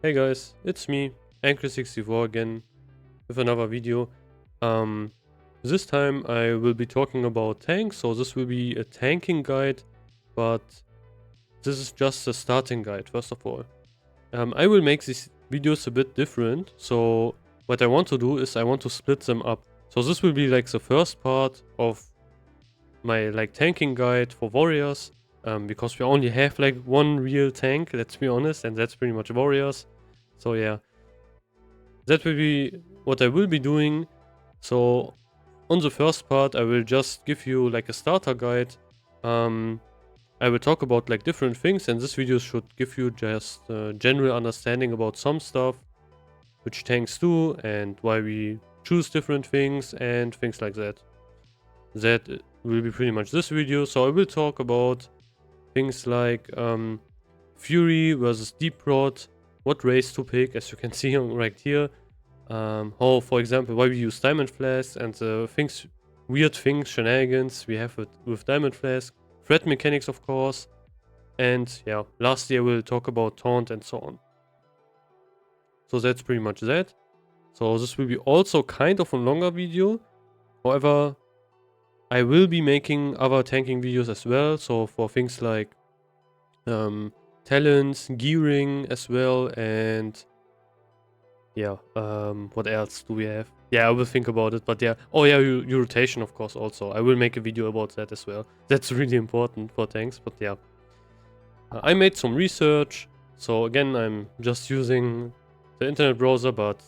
Hey guys, it's me, Anchor64 again, with another video. This time I will be talking about tanks, so this will be a tanking guide, but this is just a starting guide, first of all. I will make these videos a bit different, so what I want to do is I want to split them up. So this will be like the first part of my tanking guide for warriors, because we only have like one real tank, let's be honest, and that's pretty much warriors. So yeah, that will be what I will be doing. So on the first part I will just give you like a starter guide. I will talk about like different things, and this video should give you just a general understanding about some stuff, which tanks do and why we choose different things and things like that. That will be pretty much this video. So I will talk about things like Fury versus Deep Prot, what race to pick, as you can see right here. How, for example, why we use Diamond Flask and the things, weird things, shenanigans we have with Diamond Flask, threat mechanics, of course, and yeah, lastly I will talk about Taunt and so on. So that's pretty much that. So this will be also kind of a longer video. However, I will be making other tanking videos as well. So for things like talents, gearing as well, and yeah, what else do we have? Yeah, I will think about it, but yeah. Oh yeah, your rotation, of course, also. I will make a video about that as well. That's really important for tanks, but yeah. I made some research, so again, I'm just using the internet browser, but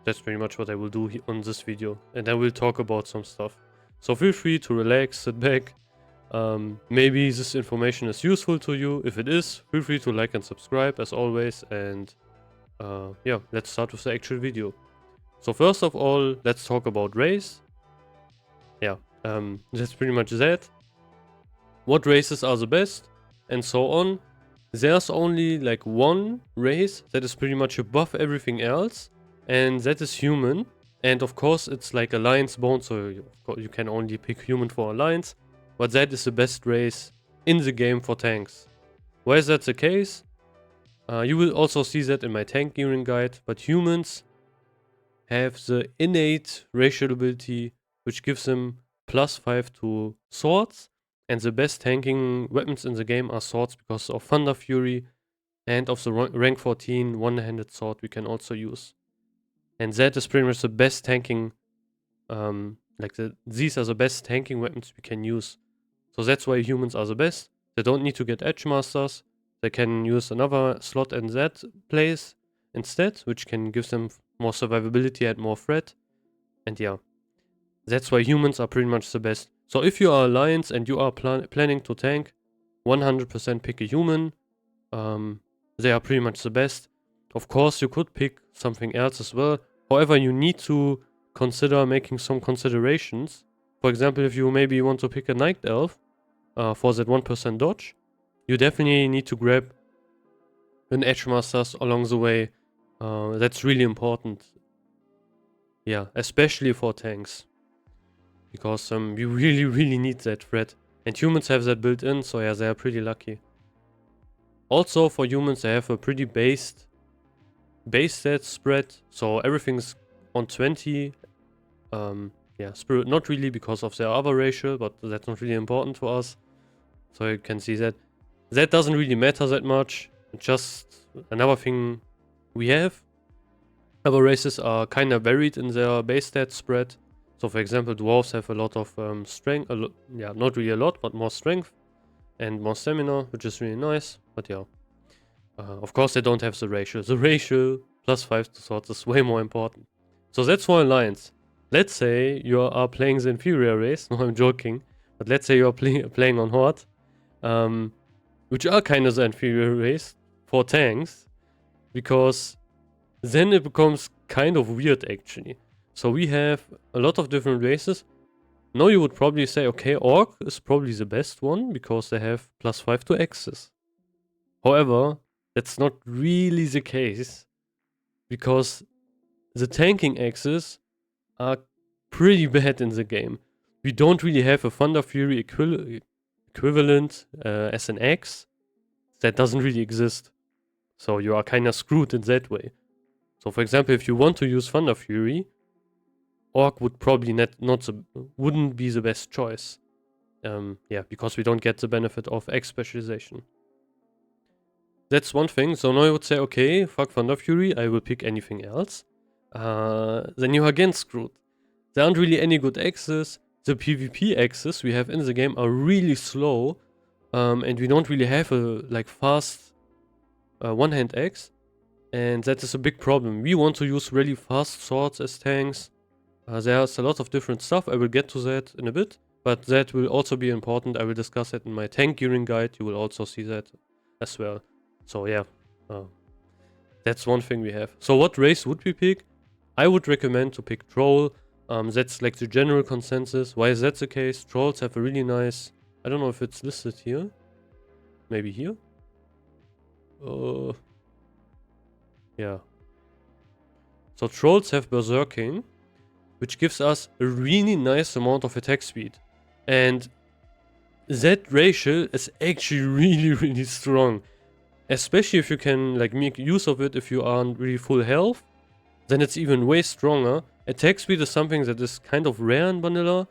that's pretty much what I will do on this video. And I will talk about some stuff. So feel free to relax, sit back. Maybe this information is useful to you. If it is, feel free to like and subscribe as always, and yeah, let's start with the actual video. So first of all, let's talk about race. Yeah, that's pretty much that. What races are the best, and so on. There's only like one race that is pretty much above everything else, and that is human. And of course, it's like alliance bound, so you can only pick human for alliance. But that is the best race in the game for tanks. Why is that the case? You will also see that in my tank gearing guide, but humans have the innate racial ability, which gives them +5 to swords, and the best tanking weapons in the game are swords because of Thunder Fury and of the rank 14 one-handed sword we can also use. And that is pretty much the best tanking, these are the best tanking weapons we can use. So that's why humans are the best. They don't need to get Edge Masters. They can use another slot in that place instead, which can give them more survivability and more threat. And yeah, that's why humans are pretty much the best. So if you are Alliance and you are planning to tank, 100% pick a human. They are pretty much the best. Of course, you could pick something else as well. However, you need to consider making some considerations. For example, if you maybe want to pick a Night Elf for that 1% dodge, you definitely need to grab an Edge Masters along the way. That's really important. Yeah, especially for tanks. Because we really need that threat. And humans have that built in, so yeah, they are pretty lucky. Also, for humans, they have a pretty base stat spread, so everything's on 20. Yeah, spirit not really because of their other ratio, but that's not really important for us. So you can see that. That doesn't really matter that much. Just another thing we have. Other races are kind of varied in their base stat spread. So for example, dwarves have a lot of strength. Yeah, not really a lot, but more strength and more stamina, which is really nice. But yeah, of course they don't have the ratio. The ratio +5 to swords is way more important. So that's for alliance. Let's say you are playing the inferior race. No, I'm joking. But let's say you are playing on Horde, which are kind of the inferior race for tanks, because then it becomes kind of weird actually. So we have a lot of different races. Now you would probably say, okay, Orc is probably the best one because they have +5 to axes. However, that's not really the case, because the tanking axes are pretty bad in the game. We don't really have a Thunder Fury equivalent as an axe. That doesn't really exist. So you are kind of screwed in that way. So for example, if you want to use Thunder Fury, Orc would probably wouldn't be the best choice. Yeah, because we don't get the benefit of X specialization. That's one thing. So now I would say, okay, fuck Thunder Fury, I will pick anything else. Then you are again screwed. There aren't really any good X's. The PvP X's we have in the game are really slow. And we don't really have a fast one-hand X. And that is a big problem. We want to use really fast swords as tanks. There's a lot of different stuff. I will get to that in a bit. But that will also be important. I will discuss it in my tank gearing guide. You will also see that as well. So yeah, that's one thing we have. So what race would we pick? I would recommend to pick Troll. That's like the general consensus. Why is that the case? Trolls have a really nice... I don't know if it's listed here. Maybe here? Yeah. So Trolls have Berserking, which gives us a really nice amount of attack speed. And that ratio is actually really strong. Especially if you can make use of it if you aren't really full health. Then it's even way stronger. Attack speed is something that is kind of rare in vanilla,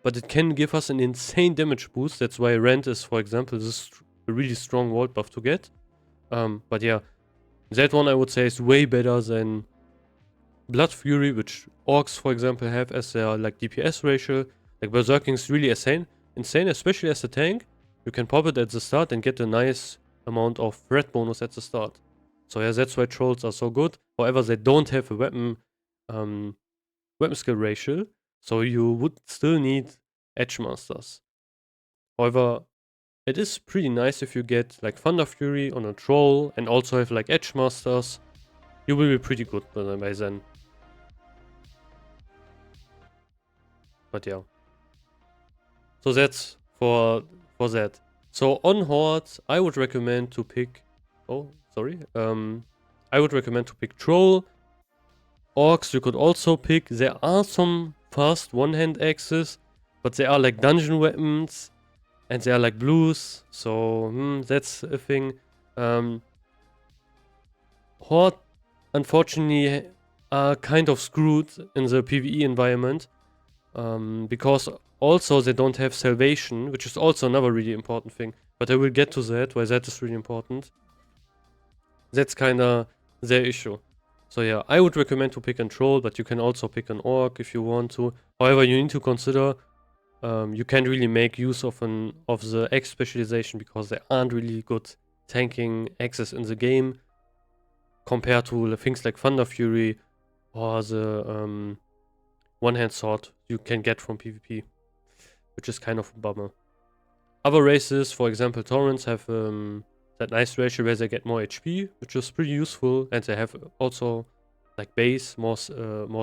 but it can give us an insane damage boost. That's why Rend is, for example, this a really strong ward buff to get. But yeah, that one I would say is way better than Blood Fury, which Orcs, for example, have as their DPS ratio. Berserking is really insane, especially as a tank. You can pop it at the start and get a nice amount of threat bonus at the start. So yeah, that's why Trolls are so good. However, they don't have a weapon skill ratio, so you would still need Edge Masters. However, it is pretty nice if you get Thunder Fury on a Troll and also have Edge Masters. You will be pretty good by then. But yeah. So that's for that. So on Horde, I would recommend to pick... Oh, sorry. I would recommend to pick Troll. Orcs you could also pick. There are some fast one-hand axes, but they are dungeon weapons. And they are blues. So that's a thing. Horde, unfortunately, are kind of screwed in the PvE environment. Because also they don't have salvation, which is also another really important thing. But I will get to that, why that is really important. That's kinda their issue. So yeah, I would recommend to pick a Troll, but you can also pick an Orc if you want to. However, you need to consider you can't really make use of the X specialization because there aren't really good tanking X's in the game compared to things like Thunder Fury or the one-hand sword you can get from PvP, which is kind of a bummer. Other races, for example Taurens, have that nice ratio where they get more HP, which is pretty useful, and they have also base, more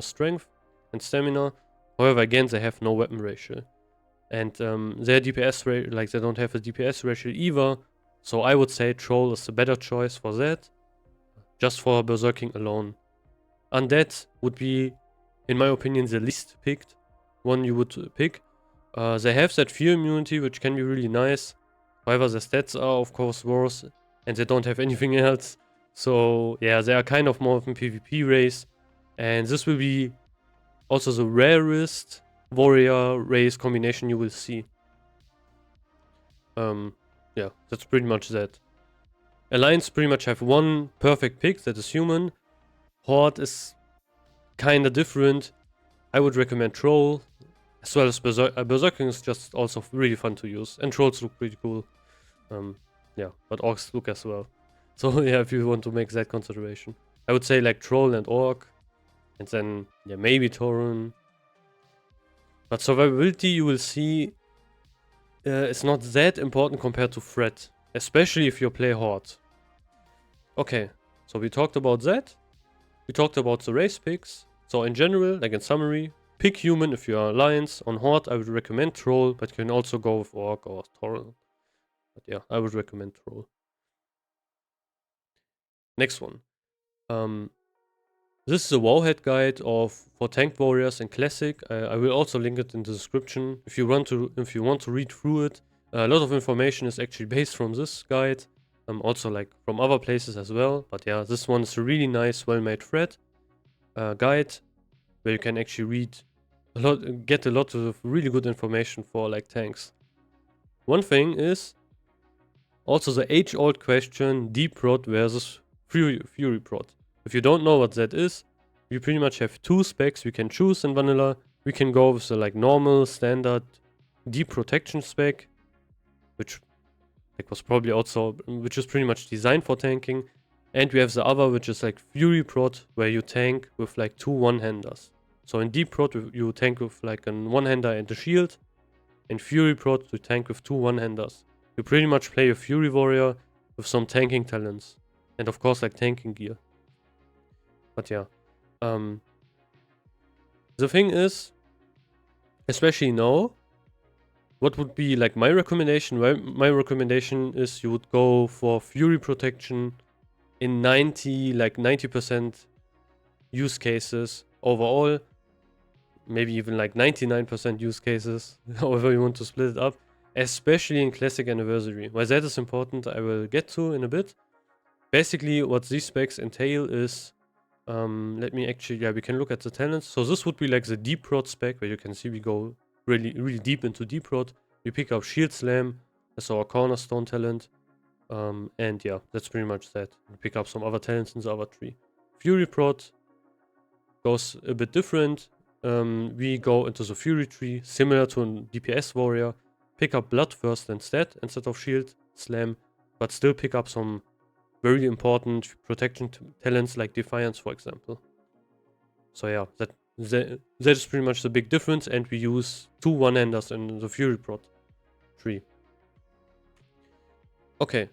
strength and stamina. However, again, they have no weapon ratio. And their DPS rate, they don't have a DPS ratio either. So I would say Troll is the better choice for that. Just for Berserking alone. Undead would be, in my opinion, the least picked one you would pick. They have that fear immunity, which can be really nice. However, the stats are of course worse. And they don't have anything else. So yeah, they are kind of more of a PvP race. And this will be also the rarest warrior race combination you will see. Yeah, that's pretty much that. Alliance pretty much have one perfect pick, that is human. Horde is kinda different. I would recommend Troll, as well as Berserking is just also really fun to use. And Trolls look pretty cool. Yeah, but Orcs look as well. So yeah, if you want to make that consideration. I would say Troll and Orc. And then, yeah, maybe Tauren. But survivability, you will see, it's not that important compared to threat. Especially if you play Horde. Okay, so we talked about that. We talked about the race picks. So in general, in summary, pick human if you are Alliance. On Horde, I would recommend Troll, but you can also go with Orc or Tauren. But yeah, I would recommend Troll. Next one. This is a Wowhead guide for tank warriors in Classic. I will also link it in the description if you want to read through it. A lot of information is actually based from this guide. Also like from other places as well. But yeah, this one is a really nice, well-made thread guide where you can actually read a lot, get a lot of really good information for like tanks. One thing is also the age-old question, Deep Prot versus Fury Prot. If you don't know what that is, we pretty much have two specs we can choose in vanilla. We can go with the like normal, standard, deep protection spec, which like was probably also, which is pretty much designed for tanking. And we have the other, which is like Fury Prot, where you tank with like two one-handers. So in Deep Prot, you tank with like a one-hander and a shield. In Fury Prot, you tank with two one-handers. You pretty much play a Fury Warrior with some tanking talents. And of course, like tanking gear. But yeah. The thing is, especially now, what would be like my recommendation? My recommendation is you would go for Fury Protection in 90% use cases overall. Maybe even like 99% use cases, however you want to split it up. Especially in Classic Anniversary. Why that is important, I will get to in a bit. Basically, what these specs entail is, let me actually, yeah, we can look at the talents. So this would be like the Deep Prot spec, where you can see we go really deep into Deep Prot. We pick up Shield Slam as our cornerstone talent. And yeah, that's pretty much that. We pick up some other talents in the other tree. Fury Prot goes a bit different. We go into the Fury tree, similar to a DPS warrior. Pick up Bloodthirst instead of Shield Slam, but still pick up some very important protection talents like Defiance, for example. So yeah, that is pretty much the big difference, and we use two one-handers in the Fury Prot tree. Okay.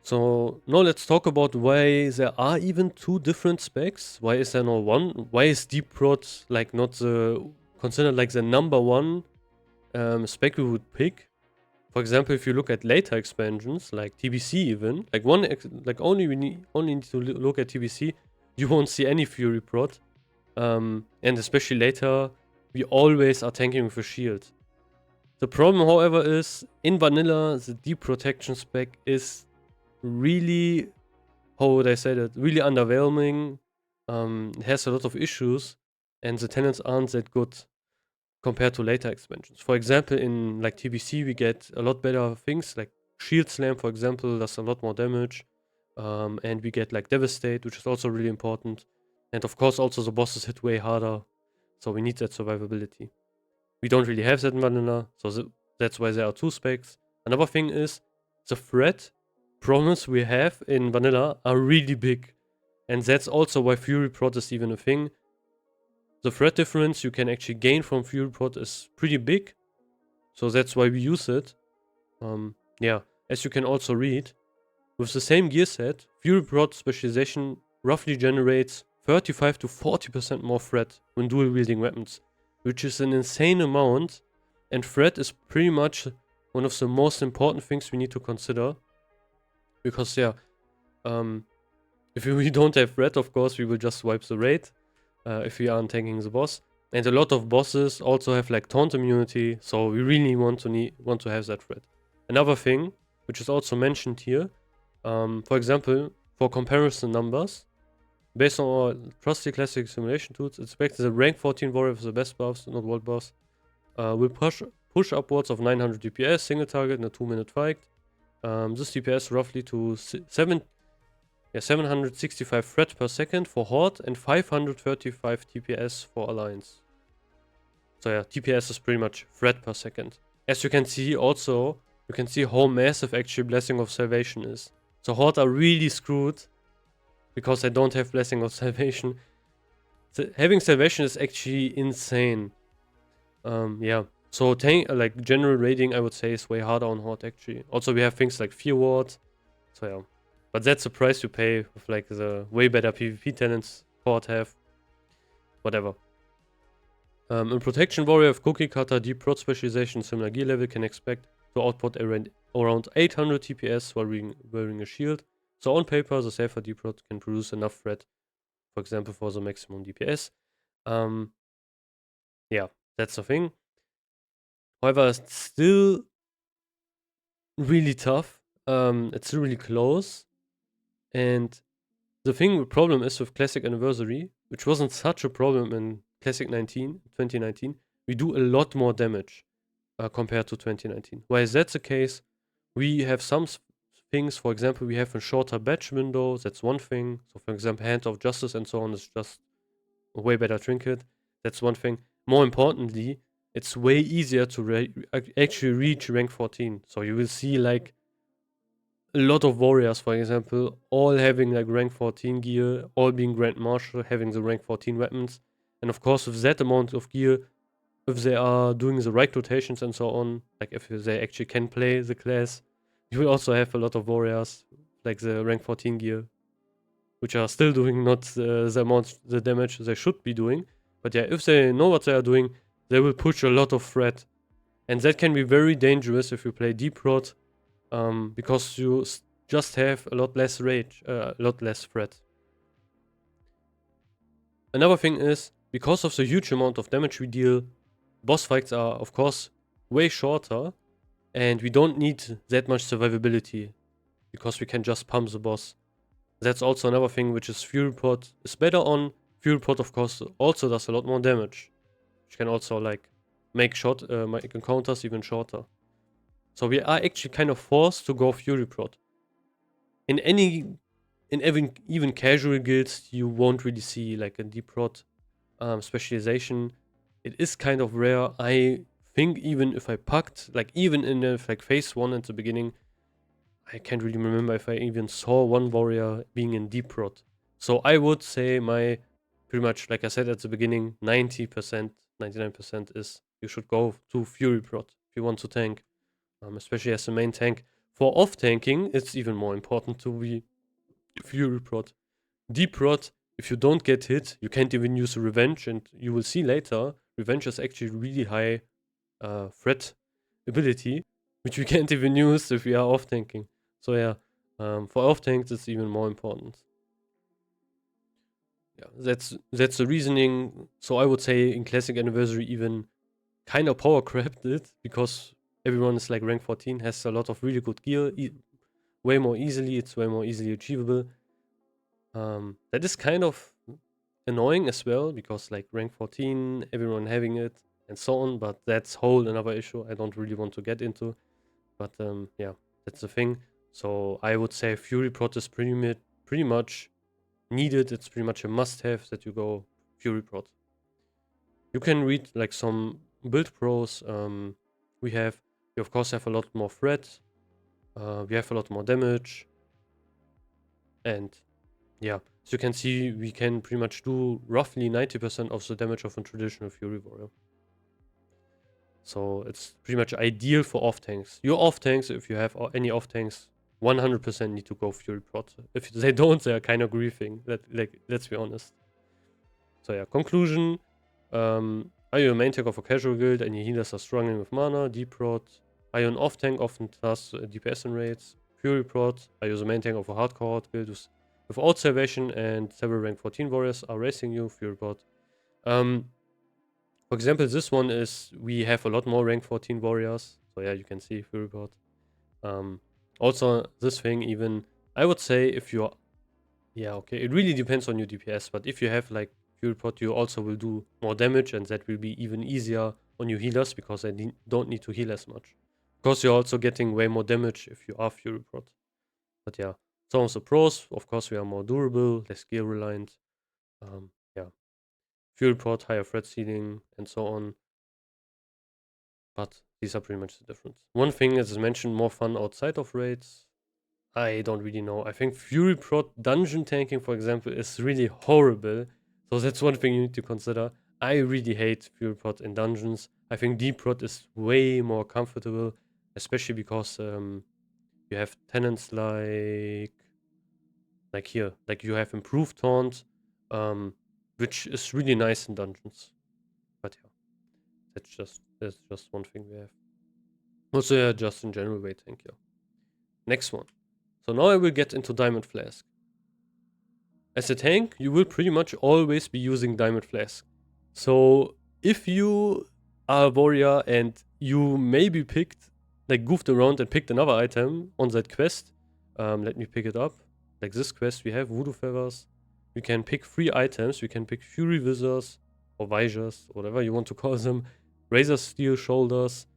So now let's talk about why there are even two different specs. Why is there no one? Why is Deep Prot like not considered like the number one spec we would pick? For example, if you look at later expansions like TBC, even like only need to look at TBC, you won't see any Fury Prot. And especially later, we always are tanking with a shield. The problem, however, is in vanilla, the deep protection spec is really, how would I say that, really underwhelming. It has a lot of issues, and the talents aren't that good compared to later expansions. For example, in like TBC, we get a lot better things, like Shield Slam, for example, does a lot more damage. And we get like Devastate, which is also really important. And of course, also the bosses hit way harder, so we need that survivability. We don't really have that in vanilla, so that's why there are two specs. Another thing is, the threat problems we have in vanilla are really big. And that's also why Fury Prot is even a thing. The threat difference you can actually gain from Fury Prot is pretty big. So that's why we use it. Yeah, as you can also read, with the same gear set, Fury Prot specialization roughly generates 35 to 40% more threat when dual wielding weapons, which is an insane amount, and threat is pretty much one of the most important things we need to consider. Because yeah, if we don't have threat, of course, we will just wipe the raid if we aren't tanking the boss. And a lot of bosses also have like taunt immunity, so we really want to have that threat. Another thing, which is also mentioned here, for example, for comparison numbers, based on our trusty classic simulation tools, it's expected that rank 14 warrior with the best buffs, not world buffs, will push upwards of 900 DPS single target in a 2-minute fight. This DPS roughly to 765 threat per second for Horde and 535 TPS for Alliance. So yeah, TPS is pretty much threat per second. As you can see also, you can see how massive actually Blessing of Salvation is. So Horde are really screwed because they don't have Blessing of Salvation. So having Salvation is actually insane. Yeah. So like general raiding, I would say, is way harder on Horde actually. Also, we have things like Fear Ward. So yeah. But that's the price you pay with like the way better PvP talents Horde have. Whatever. In Protection Warrior of Cookie Cutter, Deep Prot specialization, similar gear level can expect to output around 800 TPS while wearing a shield. So on paper, the safer Deep Prot can produce enough threat, for example, for the maximum DPS. Yeah, that's the thing. However, it's still really tough. It's really close. And the problem is with Classic Anniversary, which wasn't such a problem in Classic 2019, we do a lot more damage compared to 2019. Why is that the case? We have some things, for example, we have a shorter batch window, that's one thing. So, for example, Hand of Justice and so on is just a way better trinket. That's one thing. More importantly, it's way easier to actually reach rank 14. So you will see like a lot of warriors, for example, all having like rank 14 gear, all being Grand Marshal, having the rank 14 weapons. And of course, with that amount of gear, if they are doing the right rotations and so on, like if they actually can play the class, you will also have a lot of warriors, like the rank 14 gear, which are still doing not the damage they should be doing. But yeah, if they know what they are doing, they will push a lot of threat. And that can be very dangerous if you play Deep Prot, because you just have a lot less rage, a lot less threat. Another thing is, because of the huge amount of damage we deal, boss fights are, of course, way shorter, and we don't need that much survivability, because we can just pump the boss. That's also another thing which is Fury Prot is better on. Fury Prot, of course, also does a lot more damage, which can also like make encounters even shorter. So we are actually kind of forced to go Fury Prot. In even casual guilds, you won't really see like a Deep Prot specialization. It is kind of rare. I think even if I packed, like even in the like phase 1 at the beginning, I can't really remember if I even saw one warrior being in Deep Prot. So I would say my, pretty much like I said at the beginning, 90%, 99% is you should go to Fury Prot if you want to tank, especially as the main tank. For off tanking, it's even more important to be Fury Prot. Deep Prot, if you don't get hit, you can't even use Revenge, and you will see later, Revenge is actually really high threat ability, which we can't even use if we are off tanking. So yeah, for off tanks, it's even more important. Yeah, that's the reasoning. So I would say in Classic Anniversary even kind of power crapped it, because everyone is like rank 14, has a lot of really good gear, way more easily. It's way more easily achievable. That is kind of annoying as well, because like rank 14, everyone having it and so on. But that's whole another issue I don't really want to get into. But yeah, that's the thing. So I would say Fury Prot is pretty much needed. It's pretty much a must-have that you go Fury Prot. You can read like some build pros. We of course have a lot more threat. We have a lot more damage. And yeah, as you can see, we can pretty much do roughly 90% of the damage of a traditional Fury Warrior. So it's pretty much ideal for off tanks. Your off tanks, if you have any off tanks, 100% need to go Fury Prot. If they don't, they are kind of griefing. Let's be honest. So yeah, conclusion. Are you a main tank of a casual guild and your healers are struggling with mana? Deep Prot. Are you an off tank, often does DPS and raids? Fury Prot. Are you the main tank of a hardcore guild without salvation and several rank 14 warriors are racing you? Fury Prot. For example, this one is, we have a lot more rank 14 warriors. So yeah, you can see Fury Prot. Also, this thing even, I would say if you're, yeah, okay, it really depends on your DPS, but if you have like Fury Prot, you also will do more damage, and that will be even easier on your healers, because they don't need to heal as much. Of course, you're also getting way more damage if you are Fury Prot. But yeah, some of the pros, of course, we are more durable, less gear reliant. Yeah, Fury Prot, higher threat ceiling, and so on. But these are pretty much the difference. One thing, as I mentioned, more fun outside of raids. I don't really know. I think Fury Prot dungeon tanking, for example, is really horrible. So that's one thing you need to consider. I really hate Fury Prot in dungeons. I think Deep Prot is way more comfortable, especially because you have tenants like here, like you have improved taunt, which is really nice in dungeons. But yeah, that's just one thing we have. Also, yeah, just in general way tank, yeah. Next one. So now I will get into Diamond Flask. As a tank, you will pretty much always be using Diamond Flask. So if you are a warrior and you maybe picked like goofed around and picked another item on that quest. Let me pick it up. Like this quest, we have Voodoo Feathers. We can pick 3 items. We can pick Fury Withers or Visors, whatever you want to call them. Razor Steel Shoulders,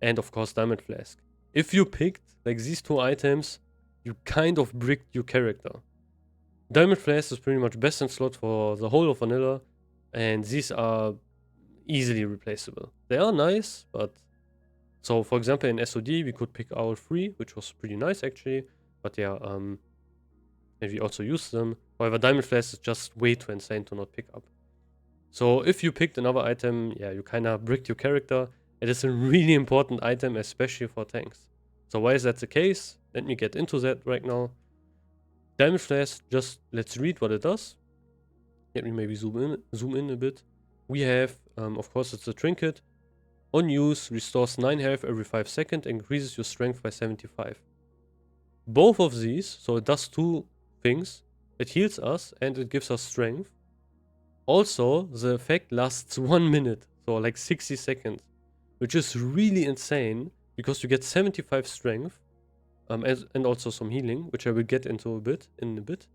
and of course Diamond Flask. If you picked like these 2 items, you kind of bricked your character. Diamond Flask is pretty much best in slot for the whole of vanilla, and these are easily replaceable. They are nice, but so for example in SOD we could pick Owl 3, which was pretty nice actually, but yeah, maybe also use them. However, Diamond Flask is just way too insane to not pick up. So if you picked another item, yeah, you kind of bricked your character. It is a really important item, especially for tanks. So why is that the case? Let me get into that right now. Diamond Flask, just let's read what it does. Let me maybe zoom in a bit. We have, of course, it's a trinket. On use, restores 9 health every 5 seconds, increases your strength by 75. Both of these, so it does 2 things. It heals us and it gives us strength. Also, the effect lasts 1 minute, so like 60 seconds, which is really insane because you get 75 strength and also some healing, which I will get into in a bit,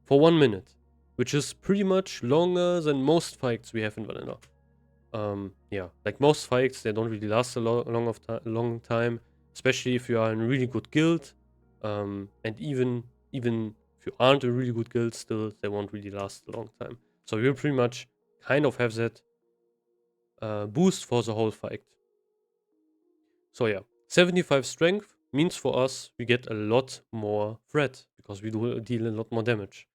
for 1 minute, which is pretty much longer than most fights we have in vanilla. Yeah, like most fights, they don't really last a long time, especially if you are in a really good guild, and even if you aren't a really good guild, still they won't really last a long time. So you'll pretty much kind of have that boost for the whole fight. So yeah, 75 strength means for us we get a lot more threat because we do deal a lot more damage.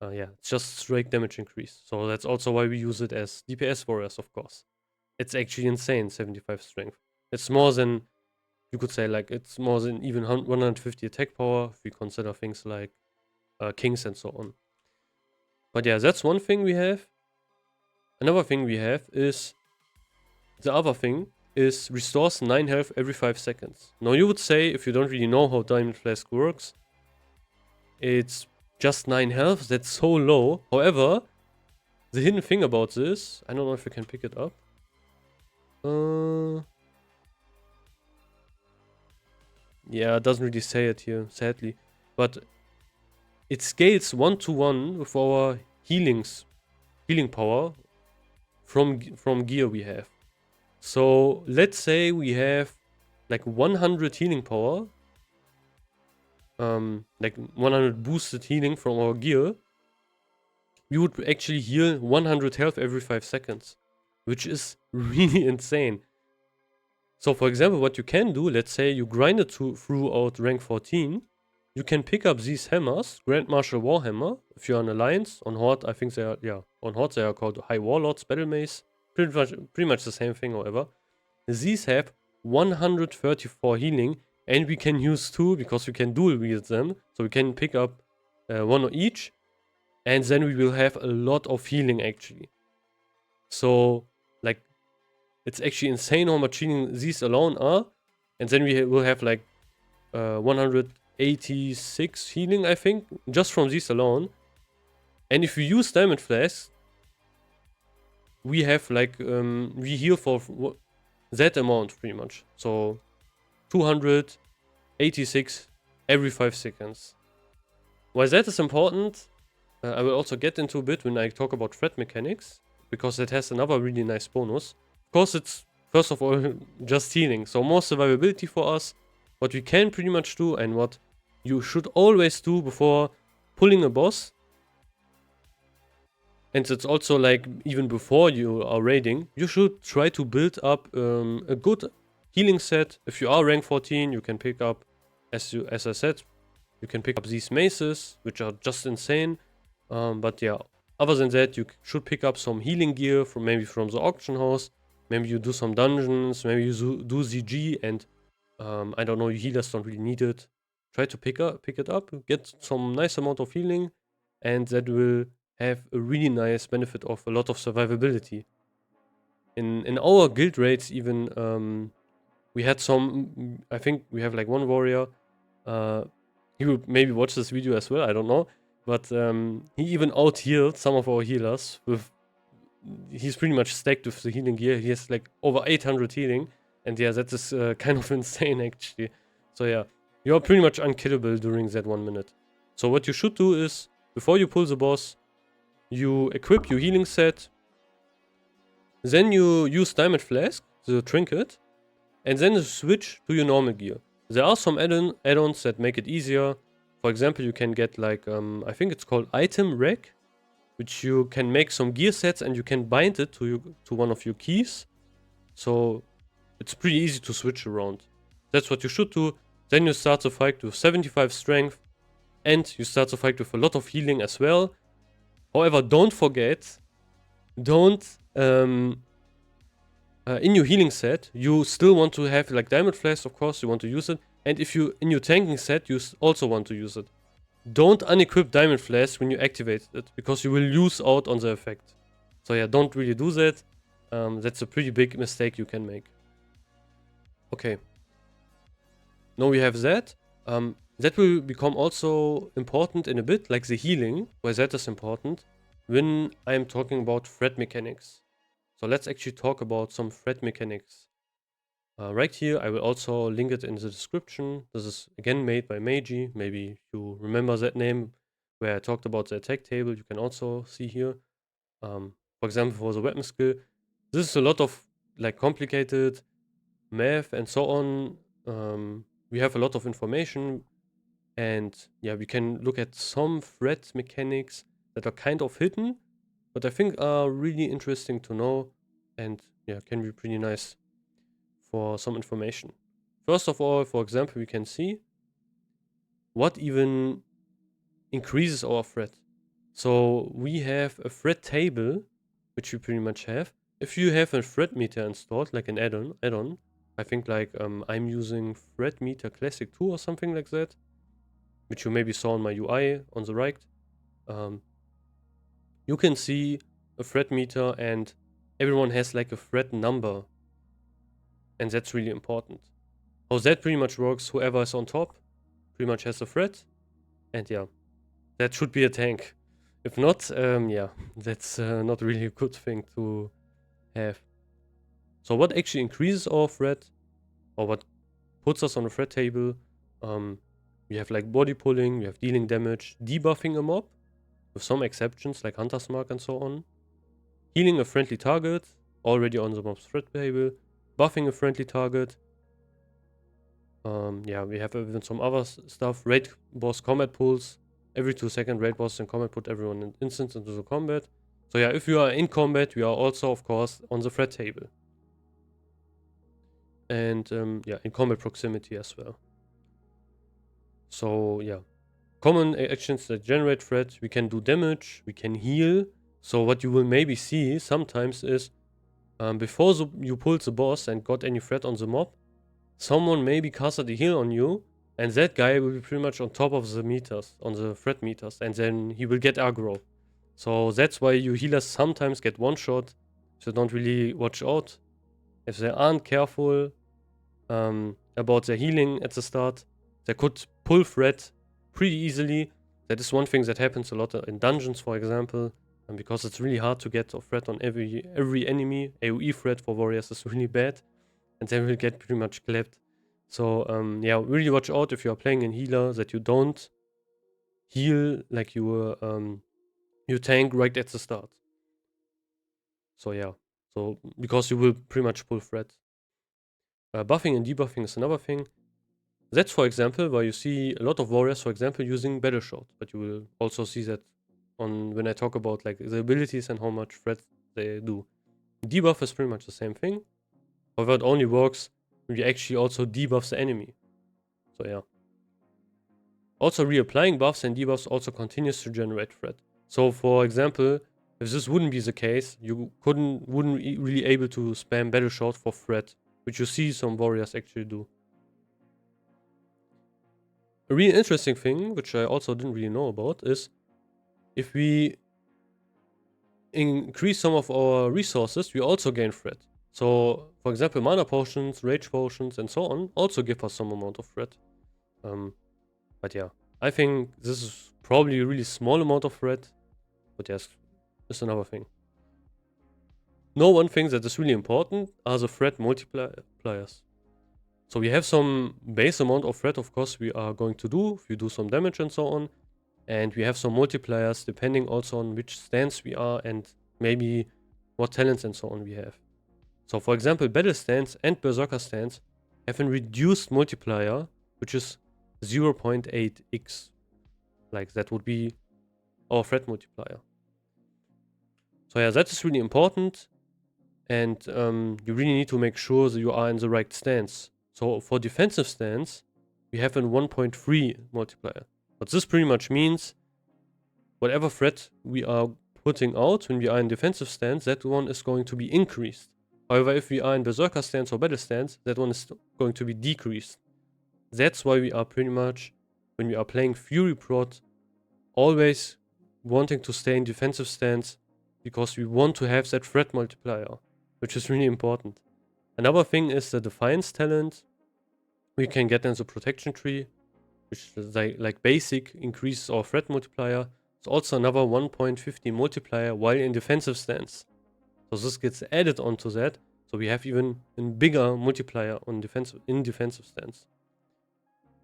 Yeah, it's just straight damage increase. So that's also why we use it as DPS warriors, of course. It's actually insane, 75 strength. It's more than, you could say, like, it's more than even 150 attack power if we consider things like kings and so on. But yeah, that's one thing we have. Another thing we have is, the other thing is restores 9 health every 5 seconds. Now you would say, if you don't really know how Diamond Flask works, it's just 9 health, that's so low. However, the hidden thing about this, I don't know if you can pick it up. Yeah, it doesn't really say it here, sadly. But it scales 1-to-1 with our healing power from gear we have. So let's say we have like 100 healing power, like 100 boosted healing from our gear. We would actually heal 100 health every 5 seconds, which is really insane. So for example, what you can do, let's say you grind it throughout rank 14, you can pick up these hammers, Grand Marshal Warhammer, if you're on Alliance. On Horde, I think they are, yeah, on Horde they are called High Warlords, Battle Mace. Pretty much the same thing, however. These have 134 healing, and we can use 2 because we can dual wield them. So we can pick up 1 each, and then we will have a lot of healing actually. So, like, it's actually insane how much healing these alone are. And then we will have like 186 healing, I think, just from these alone. And if we use Diamond Flask, we have like, we heal for that amount pretty much. So 286 every 5 seconds. Why that is important, I will also get into a bit when I talk about threat mechanics, because it has another really nice bonus. Of course, it's first of all just healing, so more survivability for us. What we can pretty much do, and what you should always do before pulling a boss, and it's also like even before you are raiding, you should try to build up a good healing set. If you are rank 14, you can pick up, as I said, you can pick up these maces, which are just insane. But yeah, other than that, you should pick up some healing gear from maybe from the auction house. Maybe you do some dungeons, maybe you do ZG, and I don't know, your healers don't really need it. Try to pick it up, get some nice amount of healing, and that will have a really nice benefit of a lot of survivability. In our guild raids even, we had some, I think we have like one warrior, he will maybe watch this video as well, I don't know. But he even out-healed some of our healers with, he's pretty much stacked with the healing gear. He has like over 800 healing. And yeah, that is kind of insane actually. So yeah, you're pretty much unkillable during that 1 minute. So what you should do is, before you pull the boss, you equip your healing set, then you use Diamond Flask, the trinket, and then you switch to your normal gear. There are some add-ons that make it easier. For example, you can get like, I think it's called Item Rack, which you can make some gear sets and you can bind it to one of your keys. So it's pretty easy to switch around. That's what you should do. Then you start the fight with 75 strength, and you start the fight with a lot of healing as well. However, don't forget, don't in your healing set, you still want to have like Diamond Flask, of course, you want to use it. And if you, in your tanking set, you also want to use it. Don't unequip Diamond Flask when you activate it, because you will lose out on the effect. So yeah, don't really do that. That's a pretty big mistake you can make. Okay. Now we have that. That will become also important in a bit, like the healing, where that is important, when I am talking about threat mechanics. So let's actually talk about some threat mechanics. Right here, I will also link it in the description. This is again made by Magey. Maybe you remember that name, where I talked about the attack table. You can also see here. For example, for the weapon skill, this is a lot of like complicated math and so on. We have a lot of information, and yeah, we can look at some threat mechanics that are kind of hidden, but I think are really interesting to know, and yeah, can be pretty nice for some information. First of all, for example, we can see what even increases our threat. So we have a threat table, which we pretty much have. If you have a threat meter installed, like an add-on, I think like I'm using threat meter classic 2 or something like that, which you maybe saw on my UI on the right. You can see a threat meter and everyone has like a threat number, and that's really important. How that pretty much works, whoever is on top pretty much has a threat, and yeah, that should be a tank. If not, yeah, that's not really a good thing to have. So what actually increases our threat, or what puts us on the threat table, we have like body pulling, we have dealing damage, debuffing a mob, with some exceptions like Hunter's Mark and so on, healing a friendly target, already on the mob's threat table, buffing a friendly target. Yeah, we have even some other stuff, raid boss combat pulls. Every 2 seconds, raid boss in combat put everyone in instance into the combat. So yeah, if you are in combat, we are also, of course, on the threat table. And yeah, in combat proximity as well. So yeah, common actions that generate threat, we can do damage, we can heal. So what you will maybe see sometimes is, before you pulled the boss and got any threat on the mob, someone maybe casted a heal on you, and that guy will be pretty much on top of the meters, on the threat meters, and then he will get aggro. So that's why you healers sometimes get one shot, so don't really watch out. If they aren't careful about their healing at the start, they could pull threat pretty easily. That is one thing that happens a lot in dungeons, for example, and because it's really hard to get a threat on every enemy. AoE threat for warriors is really bad, and they will get pretty much clapped. So yeah, really watch out if you are playing in healer that you don't heal like you tank right at the start. So yeah, so because you will pretty much pull threat. Buffing and debuffing is another thing. That's, for example, where you see a lot of warriors, for example, using battle shot, but you will also see that on when I talk about like the abilities and how much threat they do. Debuff is pretty much the same thing. However, it only works when you actually also debuff the enemy. So yeah. Also, reapplying buffs and debuffs also continues to generate threat. So for example, if this wouldn't be the case, you wouldn't really able to spam battle shot for threat, which you see some warriors actually do. A really interesting thing, which I also didn't really know about, is if we increase some of our resources, we also gain threat. So, for example, mana potions, rage potions, and so on also give us some amount of threat. But yeah, I think this is probably a really small amount of threat. But yes, it's another thing. Now, one thing that is really important are the threat multipliers. multipliers. So we have some base amount of threat, of course, we are going to do if you do some damage and so on. And we have some multipliers depending also on which stance we are and maybe what talents and so on we have. So for example, Battle Stance and Berserker Stance have a reduced multiplier, which is 0.8x. Like that would be our threat multiplier. So yeah, that is really important. And you really need to make sure that you are in the right stance. So for defensive stance, we have a 1.3 multiplier. What this pretty much means, whatever threat we are putting out when we are in defensive stance, that one is going to be increased. However, if we are in Berserker stance or Battle stance, that one is going to be decreased. That's why we are pretty much, when we are playing Fury Prot, always wanting to stay in defensive stance because we want to have that threat multiplier, which is really important. Another thing is the Defiance talent we can get in the protection tree, which is like basic increases our threat multiplier. It's also another 1.50 multiplier while in defensive stance. So this gets added onto that. So we have even a bigger multiplier on defensive stance.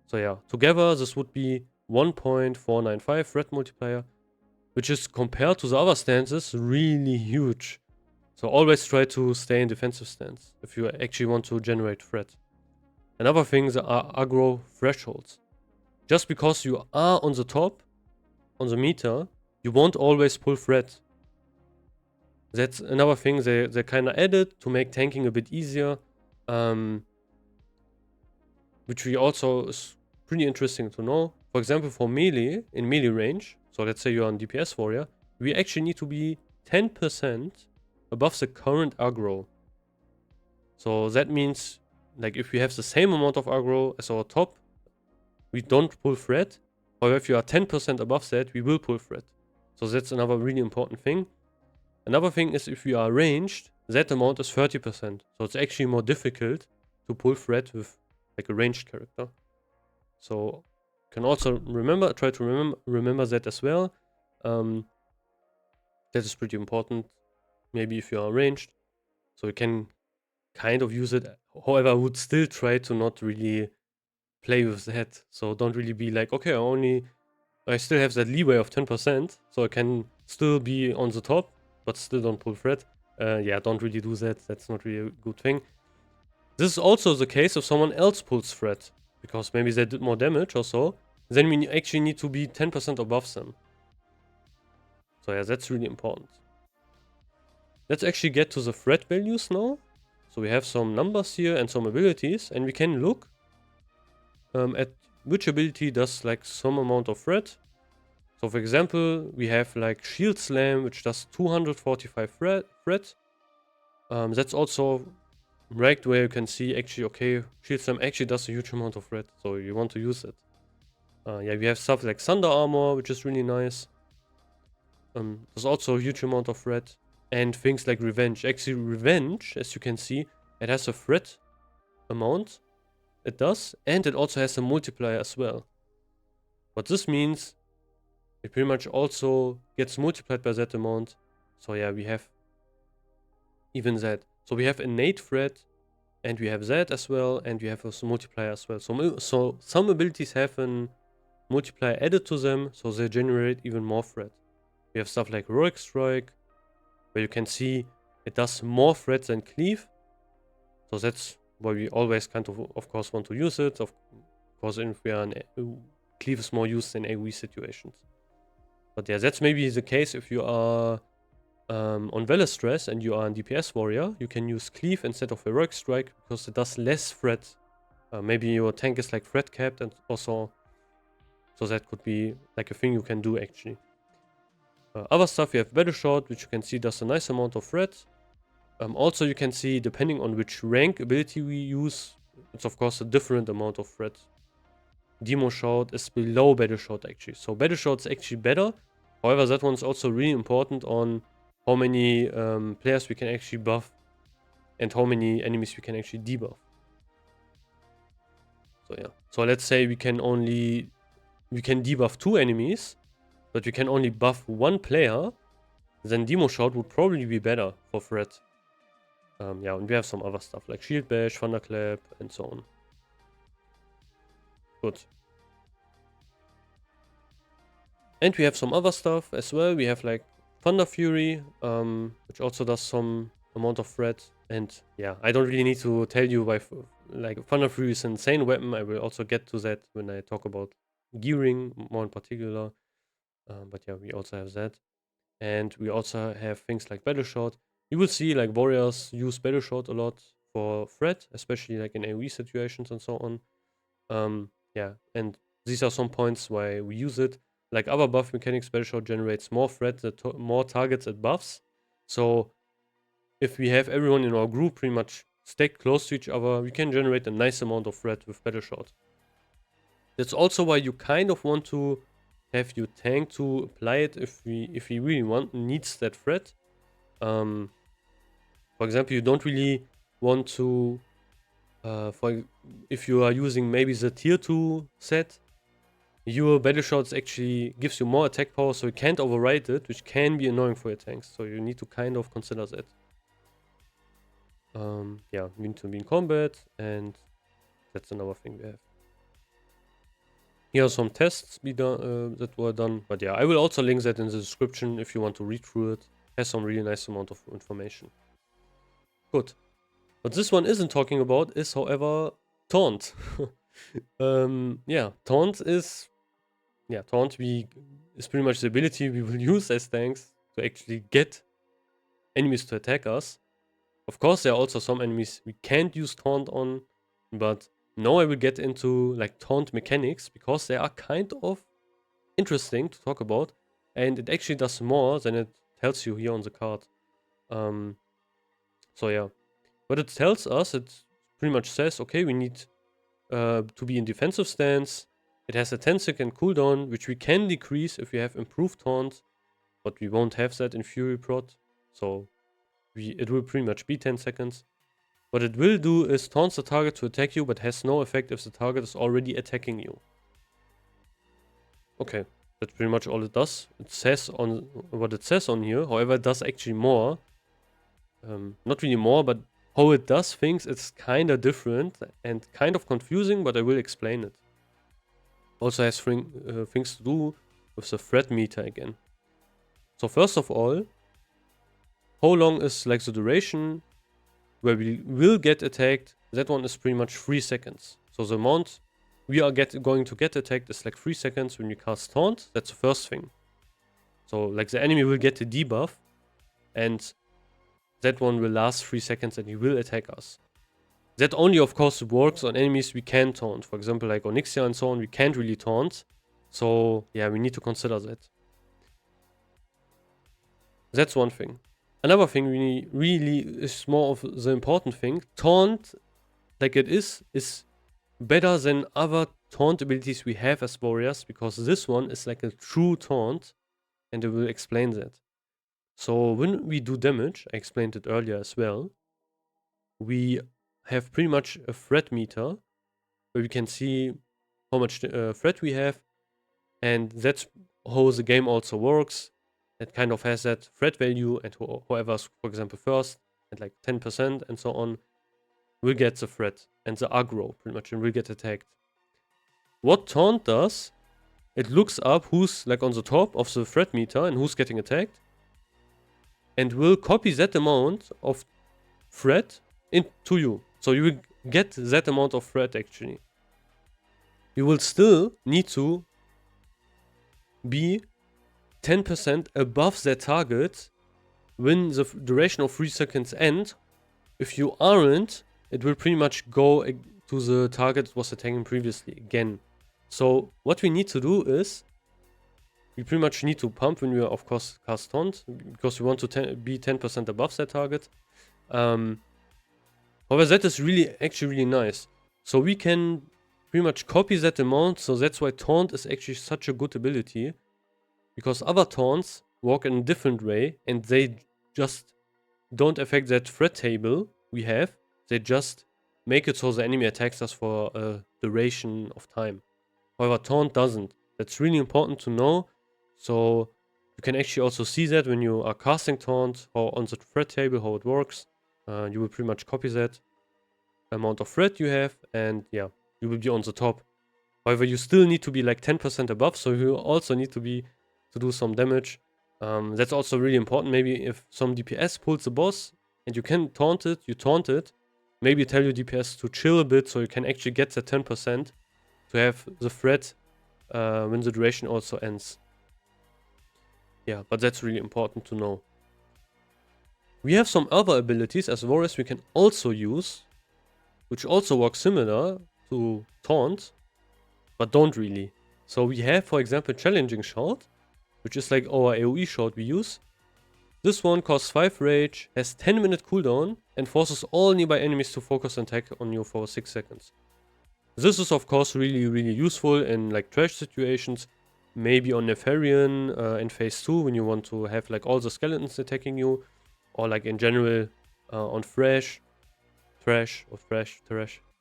So yeah, together this would be 1.495 threat multiplier, which is compared to the other stances really huge. So always try to stay in defensive stance if you actually want to generate threat. Another thing are aggro thresholds. Just because you are on the top, on the meter, you won't always pull threat. That's another thing they kind of added to make tanking a bit easier. Which we also is pretty interesting to know. For example, for melee, in melee range, so let's say you're on DPS warrior, we actually need to be 10% above the current aggro. So that means, like, if we have the same amount of aggro as our top, we don't pull threat. However, if you are 10% above that, we will pull threat. So that's another really important thing. Another thing is if we are ranged, that amount is 30%. So it's actually more difficult to pull threat with like a ranged character. So can also try to remember that as well. That is pretty important. Maybe if you are ranged, so you can kind of use it. However, I would still try to not really play with that. So don't really be like, okay, I still have that leeway of 10%, so I can still be on the top, but still don't pull threat. Yeah, don't really do that. That's not really a good thing. This is also the case if someone else pulls threat, because maybe they did more damage or so. Then we actually need to be 10% above them. So yeah, that's really important. Let's actually get to the threat values now. So we have some numbers here and some abilities, and we can look at which ability does like some amount of threat. So for example, we have like Shield Slam, which does 245 threat. That's also ranked where you can see actually, okay, Shield Slam actually does a huge amount of threat, so you want to use it. Yeah, we have stuff like Thunder Armor, which is really nice. There's also a huge amount of threat. And things like Revenge. Actually, Revenge, as you can see, it has a threat amount. It does. And it also has a multiplier as well. What this means, it pretty much also gets multiplied by that amount. So yeah, we have even that. So we have innate threat, and we have that as well, and we have a multiplier as well. So some abilities have a multiplier added to them, so they generate even more threat. We have stuff like Heroic Strike, where you can see it does more threat than Cleave. So that's why we always kind of course, want to use it. Of course, if we are Cleave is more used in AoE situations. But yeah, that's maybe the case if you are on Valor Stress and you are a DPS warrior. You can use Cleave instead of Heroic Strike because it does less threat. Maybe your tank is like threat capped and also. So that could be like a thing you can do actually. Other stuff, you have Battle Shot, which you can see does a nice amount of threat. Also, you can see, depending on which rank ability we use, it's of course a different amount of threat. Demo Shout is below Battle Shot actually. So Battle Shot is actually better. However, that one's also really important on how many players we can actually buff and how many enemies we can actually debuff. So yeah. So let's say we can debuff 2 enemies, but we can only buff 1 player, then Demo Shout would probably be better for threat. Yeah, and we have some other stuff like Shield Bash, Thunderclap, and so on. Good. And we have some other stuff as well. We have like Thunder Fury, which also does some amount of threat. And yeah, I don't really need to tell you why like Thunder Fury is an insane weapon. I will also get to that when I talk about gearing more in particular. But yeah, we also have that. And we also have things like Battle Shot. You will see like warriors use Battle Shot a lot for threat, especially like in AoE situations and so on. Yeah, and these are some points why we use it. Like other buff mechanics, Battle Shot generates more threat, more targets it buffs. So if we have everyone in our group pretty much stacked close to each other, we can generate a nice amount of threat with Battle Shot. That's also why you kind of want to have your tank to apply it if we really needs that threat. For example, you don't really want to if you are using maybe the tier 2 set, your battle shots actually gives you more attack power, so you can't override it, which can be annoying for your tanks. So you need to kind of consider that. Yeah, we need to be in combat, and that's another thing we have. Here are some tests that were done, but yeah, I will also link that in the description if you want to read through it. It has some really nice amount of information. Good. What this one isn't talking about is, however, Taunt. Yeah, Taunt is pretty much the ability we will use as tanks to actually get enemies to attack us. Of course, there are also some enemies we can't use Taunt on, but now I will get into like Taunt mechanics because they are kind of interesting to talk about, and it actually does more than it tells you here on the card. So yeah, what it tells us, it pretty much says, okay, we need to be in defensive stance. It has a 10-second cooldown, which we can decrease if we have improved taunt, but we won't have that in Fury Prot, so it will pretty much be 10 seconds. What it will do is taunts the target to attack you, but has no effect if the target is already attacking you. Okay, that's pretty much all it does. It says on what it says on here, however, it does actually more. Not really more, but how it does things, it's kind of different and kind of confusing, but I will explain it. Also has things to do with the threat meter again. So first of all, how long is like the duration where we will get attacked? That one is pretty much 3 seconds. So the amount we are going to get attacked is like 3 seconds when we cast Taunt. That's the first thing. So like the enemy will get a debuff, and that one will last 3 seconds and he will attack us. That only of course works on enemies we can taunt. For example, like Onyxia and so on, we can't really taunt. So yeah, we need to consider that. That's one thing. Another thing really is more of the important thing. Taunt, like it is better than other taunt abilities we have as warriors, because this one is like a true taunt, and I will explain that. So when we do damage, I explained it earlier as well, we have pretty much a threat meter where we can see how much threat we have, and that's how the game also works. It kind of has that threat value, and whoever's, for example, first at like 10% and so on will get the threat and the aggro pretty much, and will get attacked. What Taunt does, it looks up who's like on the top of the threat meter and who's getting attacked, and will copy that amount of threat into you. So you will get that amount of threat actually. You will still need to be 10% above that target when the duration of 3 seconds ends. If you aren't, it will pretty much go to the target it was attacking previously again. So what we need to do is, we pretty much need to pump when we are, of course, cast Taunt, because we want to be 10% above that target. However, that is actually really nice. So we can pretty much copy that amount, so that's why Taunt is actually such a good ability. Because other taunts work in a different way, and they just don't affect that threat table we have. They just make it so the enemy attacks us for a duration of time. However, taunt doesn't. That's really important to know. So you can actually also see that when you are casting taunt, how on the threat table, how it works. You will pretty much copy that amount of threat you have, and yeah, you will be on the top. However, you still need to be like 10% above, so you also need to do some damage. That's also really important. Maybe if some DPS pulls the boss and you can taunt it, you taunt it. Maybe tell your DPS to chill a bit so you can actually get the 10% to have the threat when the duration also ends. Yeah, but that's really important to know. We have some other abilities as warriors we can also use, which also work similar to taunt, but don't really. So we have, for example, challenging shout, which is like our AoE shout we use. This one costs 5 rage, has 10-minute cooldown, and forces all nearby enemies to focus and attack on you for 6 seconds. This is of course really useful in like trash situations, maybe on Nefarian in phase 2 when you want to have like all the skeletons attacking you, or like in general on trash,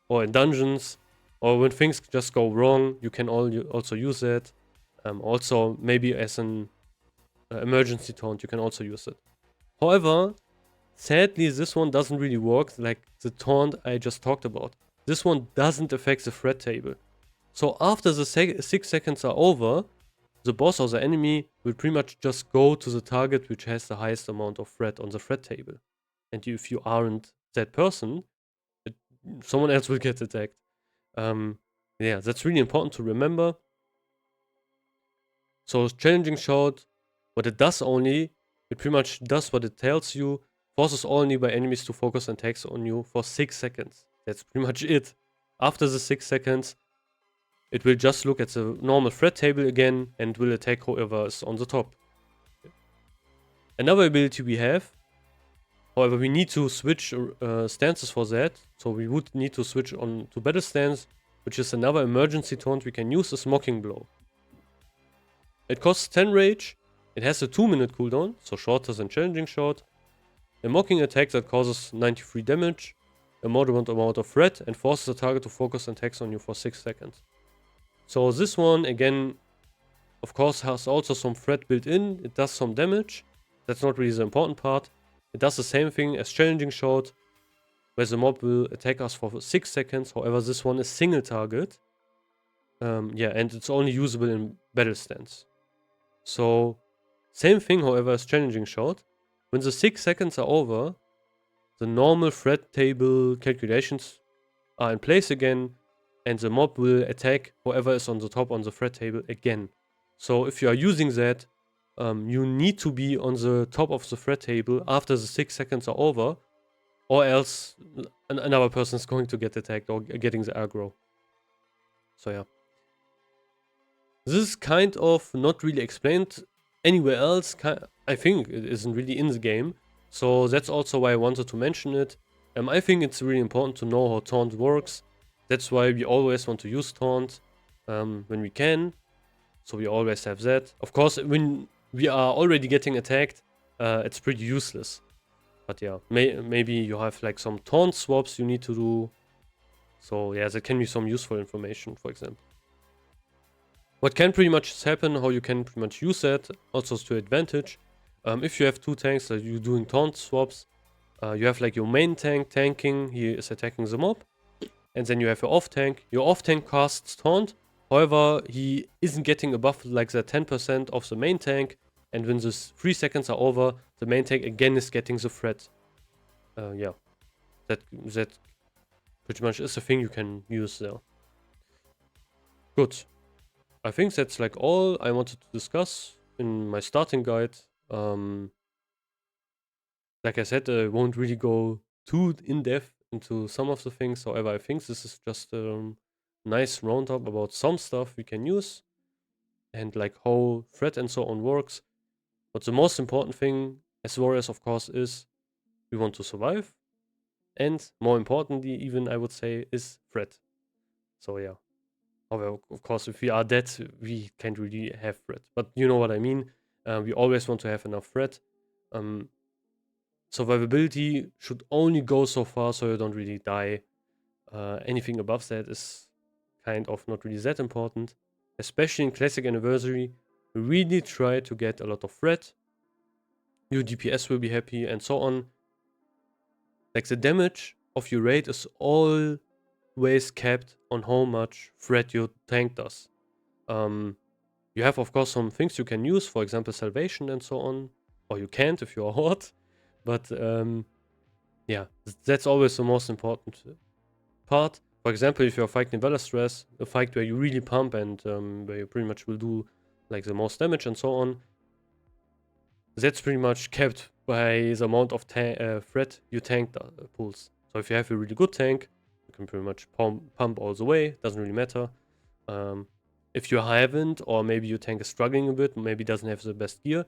or in dungeons, or when things just go wrong, you can also use that. Also maybe as an emergency taunt, you can also use it. However, sadly, this one doesn't really work like the taunt I just talked about. This one doesn't affect the threat table. So after the 6 seconds are over, the boss or the enemy will pretty much just go to the target which has the highest amount of threat on the threat table. And if you aren't that person, someone else will get attacked. Yeah, that's really important to remember. So challenging shout, what it does only, it pretty much does what it tells you, forces all nearby enemies to focus and attacks on you for 6 seconds. That's pretty much it. After the 6 seconds, it will just look at the normal threat table again and will attack whoever is on the top. Another ability we have, however, we need to switch stances for that. So we would need to switch on to battle stance, which is another emergency taunt we can use, is Mocking Blow. It costs 10 rage, it has a 2-minute cooldown, so shorter than challenging shout. A mocking attack that causes 93 damage, a moderate amount of threat, and forces the target to focus and attacks on you for 6 seconds. So this one, again, of course, has also some threat built in. It does some damage. That's not really the important part. It does the same thing as challenging shout, where the mob will attack us for 6 seconds. However, this one is single target. Yeah, and it's only usable in battle stance. So, same thing, however, as challenging shout. When the 6 seconds are over, the normal threat table calculations are in place again, and the mob will attack whoever is on the top on the threat table again. So if you are using that, you need to be on the top of the threat table after the 6 seconds are over, or else another person is going to get attacked or getting the aggro. So yeah. This is kind of not really explained anywhere else. I think it isn't really in the game. So that's also why I wanted to mention it. I think it's really important to know how Taunt works. That's why we always want to use Taunt when we can. So we always have that. Of course, when we are already getting attacked, it's pretty useless. But yeah, maybe you have like some Taunt swaps you need to do. So yeah, that can be some useful information, for example. What can pretty much happen, how you can pretty much use that, also to advantage. If you have 2 tanks that you're doing taunt swaps, you have like your main tank tanking, he is attacking the mob. And then you have your off tank. Your off tank casts taunt, however, he isn't getting above like the 10% of the main tank. And when the 3 seconds are over, the main tank again is getting the threat. Yeah, that pretty much is a thing you can use there. Good. I think that's like all I wanted to discuss in my starting guide. Like I said, I won't really go too in-depth into some of the things. However, I think this is just a nice roundup about some stuff we can use and like how threat and so on works. But the most important thing as warriors, of course, is we want to survive. And more importantly, even I would say, is threat. So yeah. However, of course, if we are dead, we can't really have threat. But you know what I mean. We always want to have enough threat. Survivability should only go so far so you don't really die. Anything above that is kind of not really that important. Especially in Classic Anniversary, we really try to get a lot of threat. Your DPS will be happy and so on. Like the damage of your raid is always capped on how much threat your tank does. You have of course some things you can use, for example salvation and so on, or you can't if you're a horde. But yeah, that's always the most important part. For example, if you're fighting Valor Stress, a fight where you really pump and where you pretty much will do like the most damage and so on, that's pretty much kept by the amount of threat your tank pulls. So if you have a really good tank, you can pretty much pump all the way, doesn't really matter. If you haven't, or maybe your tank is struggling a bit, maybe doesn't have the best gear,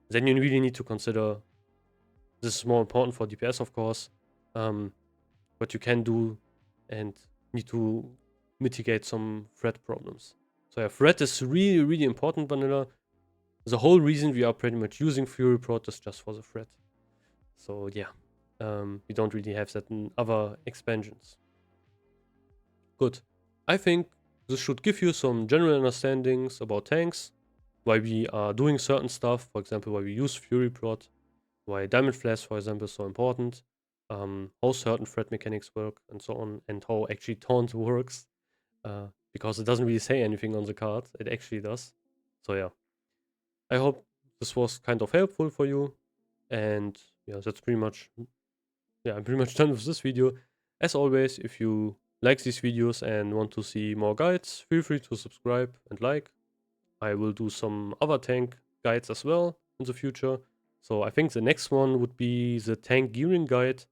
then you really need to consider, this is more important for DPS of course, what you can do and need to mitigate some threat problems. So yeah, threat is really, really important, vanilla. The whole reason we are pretty much using Fury Prot is just for the threat. So yeah, we don't really have that in other expansions. Good. I think this should give you some general understandings about tanks, why we are doing certain stuff, for example, why we use Fury Prot, why Diamond Flask, for example, is so important, how certain threat mechanics work, and so on, and how actually Taunt works, because it doesn't really say anything on the card, it actually does. So yeah, I hope this was kind of helpful for you, and yeah, that's pretty much, yeah, I'm pretty much done with this video. As always, if you like these videos and want to see more guides, feel free to subscribe and like. I will do some other tank guides as well in the future. So I think the next one would be the tank gearing guide,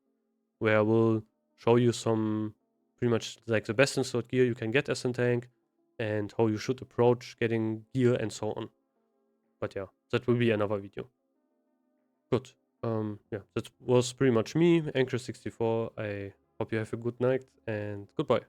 where I will show you some pretty much like the best installed gear you can get as a tank and how you should approach getting gear and so on. But yeah, that will be another video. Good. Yeah, that was pretty much me, Anchor64. I hope you have a good night and goodbye.